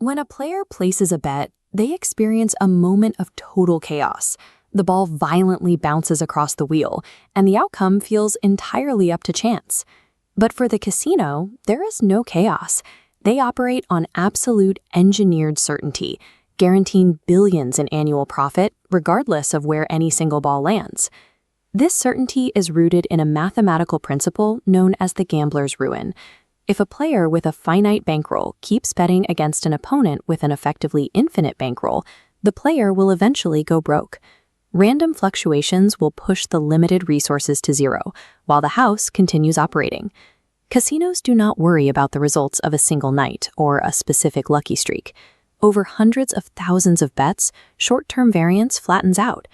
When a player places a bet, they experience a moment of total chaos. The ball violently bounces across the wheel, and the outcome feels entirely up to chance. But for the casino, there is no chaos. They operate on absolute engineered certainty, guaranteeing billions in annual profit regardless of where any single ball lands. This certainty is rooted in a mathematical principle known as the gambler's ruin. If a player with a finite bankroll keeps betting against an opponent with an effectively infinite bankroll, the player will eventually go broke. Random fluctuations will push the limited resources to zero, while the house continues operating. Casinos do not worry about the results of a single night or a specific lucky streak. Over hundreds of thousands of bets, short-term variance flattens out.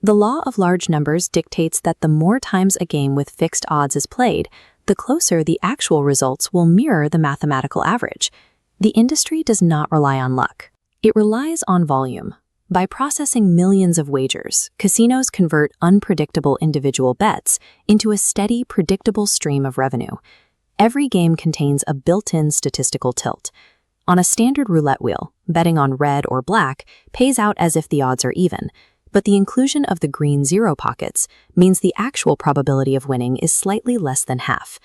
The law of large numbers dictates that the more times a game with fixed odds is played, the closer the actual results will mirror the mathematical average. The industry does not rely on luck. It relies on volume. By processing millions of wagers, casinos convert unpredictable individual bets into a steady, predictable stream of revenue. Every game contains a built-in statistical tilt. On a standard roulette wheel, betting on red or black pays out as if the odds are even, but the inclusion of the green zero pockets means the actual probability of winning is slightly less than half.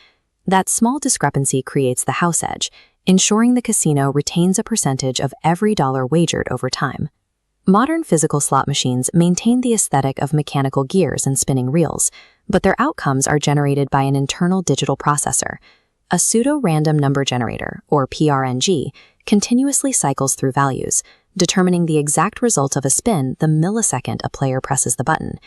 That small discrepancy creates the house edge, ensuring the casino retains a percentage of every dollar wagered over time. Modern physical slot machines maintain the aesthetic of mechanical gears and spinning reels, but their outcomes are generated by an internal digital processor. A pseudo-random number generator, or PRNG, continuously cycles through values, determining the exact result of a spin the millisecond a player presses the button.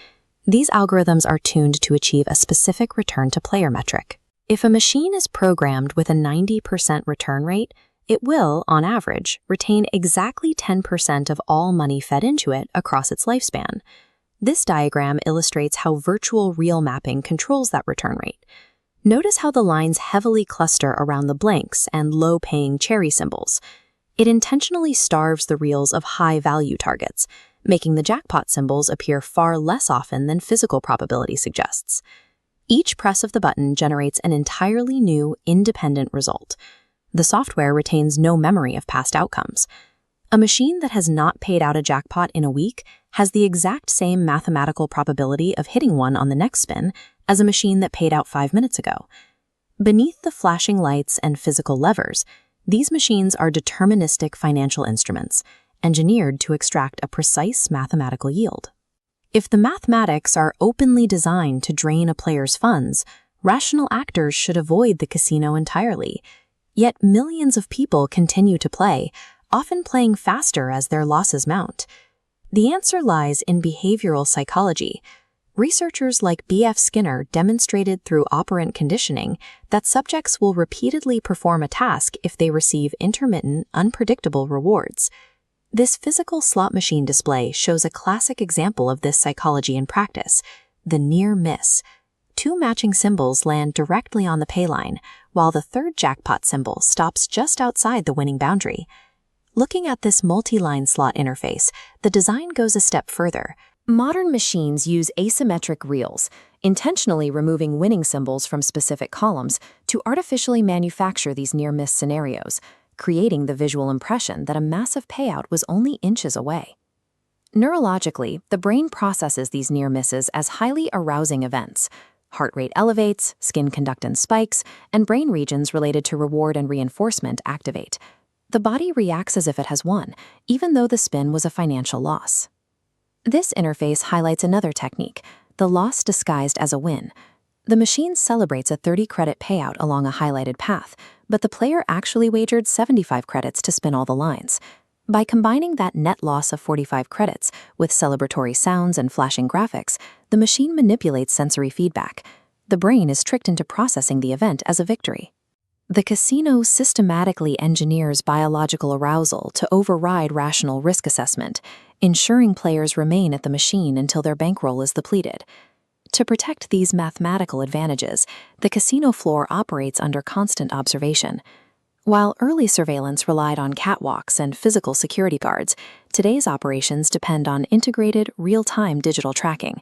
These algorithms are tuned to achieve a specific return-to-player metric. If a machine is programmed with a 90% return rate, it will, on average, retain exactly 10% of all money fed into it across its lifespan. This diagram illustrates how virtual real mapping controls that return rate. Notice how the lines heavily cluster around the blanks and low-paying cherry symbols. It intentionally starves the reels of high-value targets, making the jackpot symbols appear far less often than physical probability suggests. Each press of the button generates an entirely new, independent result. The software retains no memory of past outcomes. A machine that has not paid out a jackpot in a week has the exact same mathematical probability of hitting one on the next spin as a machine that paid out 5 minutes ago. Beneath the flashing lights and physical levers, these machines are deterministic financial instruments, engineered to extract a precise mathematical yield. If the mathematics are openly designed to drain a player's funds, rational actors should avoid the casino entirely. Yet millions of people continue to play, often playing faster as their losses mount. The answer lies in behavioral psychology. Researchers like B.F. Skinner demonstrated through operant conditioning that subjects will repeatedly perform a task if they receive intermittent, unpredictable rewards. This physical slot machine display shows a classic example of this psychology in practice, the near miss. Two matching symbols land directly on the pay line, while the third jackpot symbol stops just outside the winning boundary. Looking at this multi-line slot interface, the design goes a step further. Modern machines use asymmetric reels, intentionally removing winning symbols from specific columns to artificially manufacture these near-miss scenarios, creating the visual impression that a massive payout was only inches away. Neurologically, the brain processes these near misses as highly arousing events. Heart rate elevates, skin conductance spikes, and brain regions related to reward and reinforcement activate. The body reacts as if it has won, even though the spin was a financial loss. This interface highlights another technique, the loss disguised as a win. The machine celebrates a 30-credit payout along a highlighted path, but the player actually wagered 75 credits to spin all the lines. By combining that net loss of 45 credits with celebratory sounds and flashing graphics, the machine manipulates sensory feedback. The brain is tricked into processing the event as a victory. The casino systematically engineers biological arousal to override rational risk assessment, ensuring players remain at the machine until their bankroll is depleted. To protect these mathematical advantages, the casino floor operates under constant observation. While early surveillance relied on catwalks and physical security guards, today's operations depend on integrated, real-time digital tracking.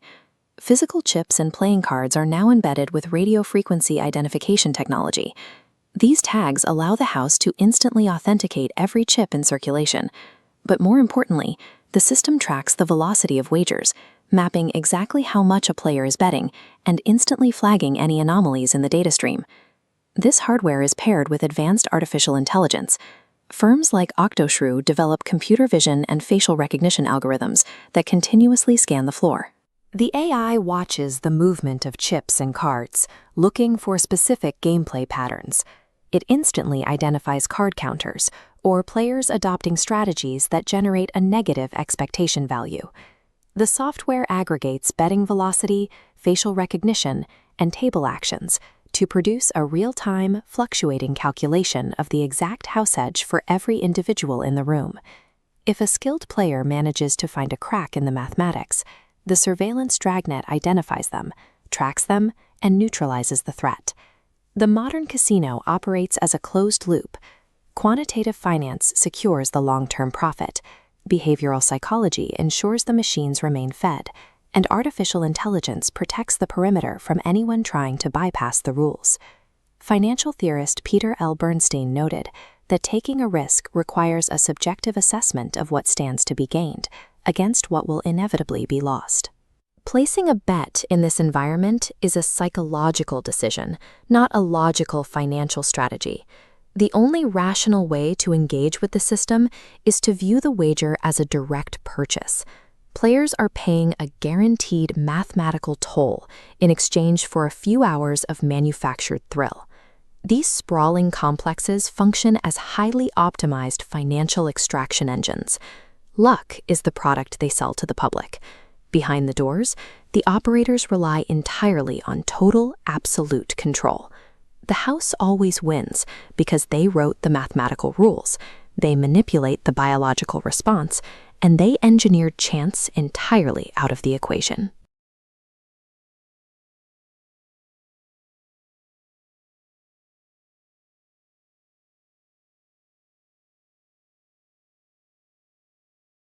Physical chips and playing cards are now embedded with radio frequency identification technology. These tags allow the house to instantly authenticate every chip in circulation. But more importantly, the system tracks the velocity of wagers, mapping exactly how much a player is betting and instantly flagging any anomalies in the data stream. This hardware is paired with advanced artificial intelligence. Firms like Octoshrew develop computer vision and facial recognition algorithms that continuously scan the floor. The AI watches the movement of chips and cards, looking for specific gameplay patterns. It instantly identifies card counters or players adopting strategies that generate a negative expectation value. The software aggregates betting velocity, facial recognition, and table actions to produce a real-time, fluctuating calculation of the exact house edge for every individual in the room. If a skilled player manages to find a crack in the mathematics, the surveillance dragnet identifies them, tracks them, and neutralizes the threat. The modern casino operates as a closed loop. Quantitative finance secures the long-term profit, behavioral psychology ensures the machines remain fed, and artificial intelligence protects the perimeter from anyone trying to bypass the rules. Financial theorist Peter L. Bernstein noted that taking a risk requires a subjective assessment of what stands to be gained against what will inevitably be lost. Placing a bet in this environment is a psychological decision, not a logical financial strategy. The only rational way to engage with the system is to view the wager as a direct purchase. Players are paying a guaranteed mathematical toll in exchange for a few hours of manufactured thrill. These sprawling complexes function as highly optimized financial extraction engines. Luck is the product they sell to the public. Behind the doors, the operators rely entirely on total, absolute control. The house always wins because they wrote the mathematical rules, they manipulate the biological response, and they engineered chance entirely out of the equation.